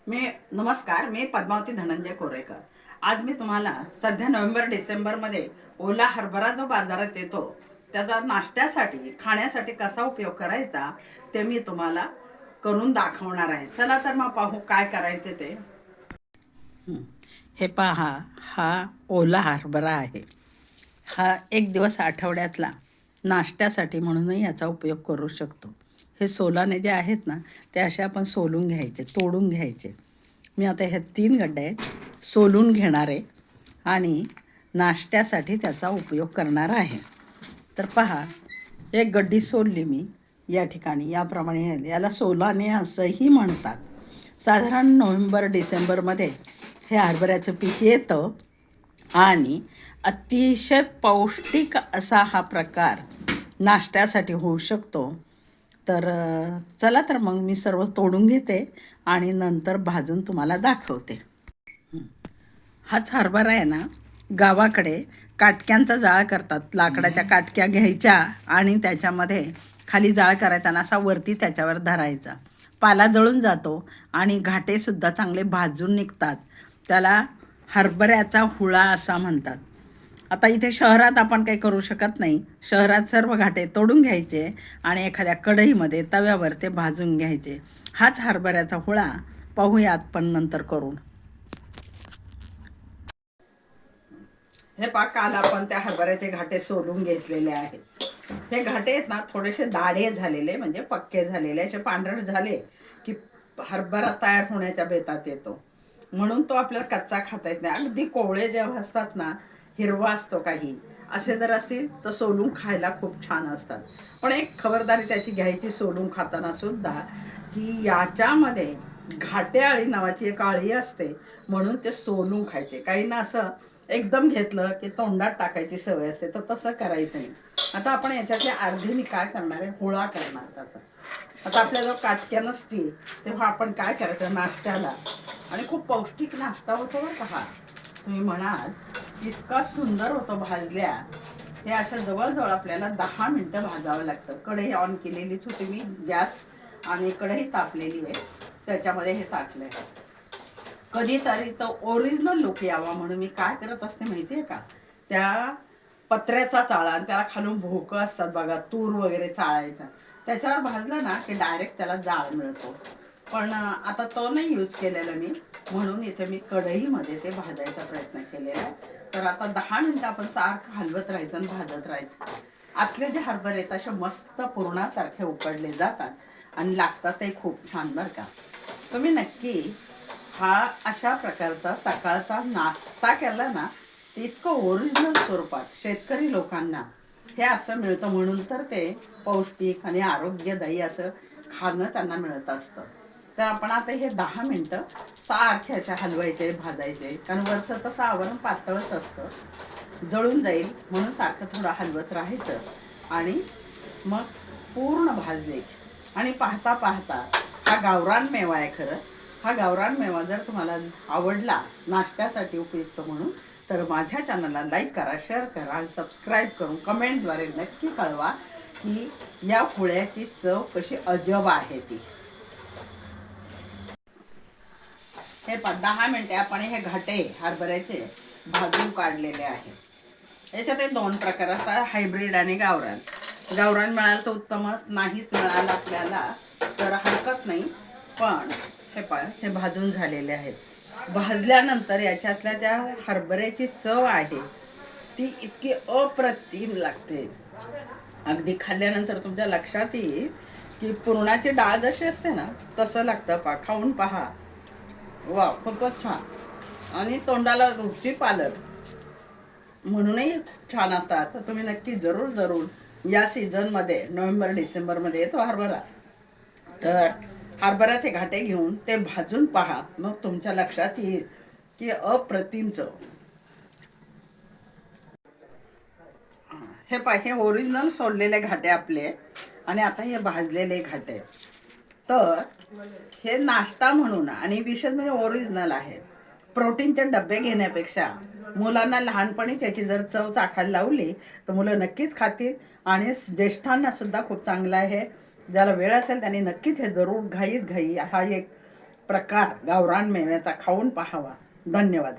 नमस्कार, मी पद्मावती धनंजय कोरेकर। आज मी तुम्हाला सध्या नोव्हेंबर डिसेंबरमध्ये ओला हरभरा जो बाजारात येतो त्याचा नाश्त्यासाठी खाण्यासाठी कसा उपयोग करायचा ते मी तुम्हाला करून दाखवणार आहे। चला तर मग पाहू काय करायचे ते। हे पहा, हा ओला हरभरा आहे। हा एक दिवस आठवड्यातला नाश्त्यासाठी म्हणूनही याचा उपयोग करू शकतो। हे सोलाने जे आहेत ना ते असे आपण सोलून घ्यायचे, तोडून घ्यायचे। मी आता हे 3 गड्डे सोलून घेणार आहे आणि नाश्त्यासाठी त्याचा उपयोग करणार आहे। तर पहा, एक गड्डी सोलली मी या ठिकाणी। याप्रमाणे याला सोलाने असंही म्हणतात। साधारण नोव्हेंबर डिसेंबरमध्ये हे हरभऱ्याचं पीक येतं आणि अतिशय पौष्टिक असा हा प्रकार नाश्त्यासाठी होऊ शकतो। तर चला तर मग मी सर्व तोडून घेते आणि नंतर भाजून तुम्हाला दाखवते। हाच हरभरा आहे ना, गावाकडे काटक्यांचा जाळ करतात। लाकडाच्या काटक्या घ्यायच्या आणि त्याच्यामध्ये खाली जाळ करायचा आणि असा वरती त्याच्यावर धरायचा। पाला जळून जातो आणि घाटेसुद्धा चांगले भाजून निघतात। त्याला हरभऱ्याचा हुळा असा म्हणतात। आता इथे शहरात आपण काही करू शकत नाही। शहरात सर्व घाटे तोडून घ्यायचे आणि एखाद्या कढईमध्ये तव्यावर ते भाजून घ्यायचे। हाच हरभऱ्याचा हुळा पाहूयात पण नंतर करून। हे पहा, काल आपण त्या हरभऱ्याचे घाटे सोलून घेतलेले आहेत। हे घाटे आहेत ना थोडेसे दाढे झालेले, म्हणजे पक्के झालेले, असे पांढरट झाले की हरभरा तयार होण्याच्या बेतात येतो, म्हणून तो आपल्याला कच्चा खाता येत नाही। अगदी कोवळे जेव्हा असतात ना, हिरवा असतो काही, असे जर असतील तर सोलून खायला खूप छान असतात। पण एक खबरदारी त्याची घ्यायची सोलून खाताना सुद्धा, की याच्यामध्ये घाटे आळी नावाची एक आळी असते, म्हणून ते सोलून खायचे। काहींना असं एकदम घेतलं की तोंडात टाकायची सवय असते, तर तसं करायचं नाही। आता आपण याच्यातले अर्धे काय करणार आहे, हुळा करणार त्याचा। आता आपल्याला काटक्या नसतील तेव्हा आपण काय करायचं नाश्त्याला, आणि खूप पौष्टिक नाश्ता होतो बरं का हा। तुम्ही म्हणाल इतका सुंदर होतो भाजल्या। हे असं जवळजवळ आपल्याला 10 मिनटं भाजावं लागतं। कढई ऑन केलेलीच होती मी, गॅस, आणि कढई तापलेली आहे, त्याच्यामध्ये हे टाकलंय। कधीतरी तर ओरिजिनल लुक यावा म्हणून मी काय करत असते माहितीये का, त्या पत्र्याचा चाळा आणि त्याला खालून भोकं असतात बघा, तूर वगैरे चाळायचा, त्याच्यावर भाजलं ना की डायरेक्ट त्याला जाळ मिळतो। पण आता तो नाही यूज केलेला मी, म्हणून इथे मी कढईमध्ये ते भाजायचा प्रयत्न केलेला आहे। तर आता 10 मिनिटं आपण सारखं हलवत राहायचं आणि भाजत राहायचं। आतले जे हरभरे आहेत असे मस्त पुरणासारखे उकडले जातात आणि लागतातही खूप छान बरं का। तुम्ही नक्की हा अशा प्रकारचा सकाळचा नाश्ता केला ना, इतकं ओरिजिनल स्वरूपात शेतकरी लोकांना हे असं मिळतं, म्हणून तर ते पौष्टिक आणि आरोग्यदायी असं खाणं त्यांना मिळत असतं। तर आपण आता हे 10 मिनिटं सारखे अशा हलवायचे, भाजायचे, कारण वरचं तसं आवरण पातळच असतं, जळून जाईल म्हणून सारखं थोडं हलवत राहायचं आणि मग पूर्ण भाजले। आणि पाहता पाहता हा गावरान मेवा आहे खरं। हा गावरान मेवा जर तुम्हाला आवडला नाश्त्यासाठी उपयुक्त म्हणून, तर माझ्या चॅनलला लाईक करा, शेअर करा आणि सबस्क्राईब करून कमेंटद्वारे नक्की कळवा की या फुळ्याची चव कशी अजब आहे ती। हे 10 मिनिटे आपण हे घाटे हरभऱ्याचे भाजून काढलेले आहेत। याच्यात 2 प्रकार असतात, हायब्रिड आणि गावरान। गावरान मिळालं तर उत्तमच, नाहीच मिळालं आपल्याला तर हरकत नाही। पण हे भाजून झालेले आहेत। भाजल्यानंतर याच्यातल्या ज्या हरभऱ्याची चव आहे ती इतकी अप्रतिम लागते, अगदी खाल्ल्यानंतर तुमच्या लक्षात येईल की पुरणाची डाळ जशी असते ना तसं लागतं। खाऊन पहा, वा, खूपच छान आणि तोंडाला रुची पालक म्हणूनही छान असतात। तर तुम्ही नक्की जरूर जरूर या सीझनमध्ये नोव्हेंबर डिसेंबरमध्ये येतो हरभरा, तर हरभऱ्याचे घाटे घेऊन ते भाजून पहा, मग तुमच्या लक्षात येईल की अप्रतिम चव। हे ओरिजिनल सोललेले घाटे आपले, आणि आता हे भाजलेले घाटे। तर हे नाश्ता म्हणून आणि विशेष म्हणजे ओरिजिनल आहे। प्रोटीनचे डबे घेण्यापेक्षा मुलांना लहानपणी त्याची जर चव चाखायला लावली तर मुलं नक्कीच खातील, आणि ज्येष्ठांना सुद्धा खूप चांगलं आहे। ज्याला वेळ असेल त्यांनी नक्कीच हे जरूर घाई हा एक प्रकार गावरान मेव्याचा खाऊन पाहावा. धन्यवाद.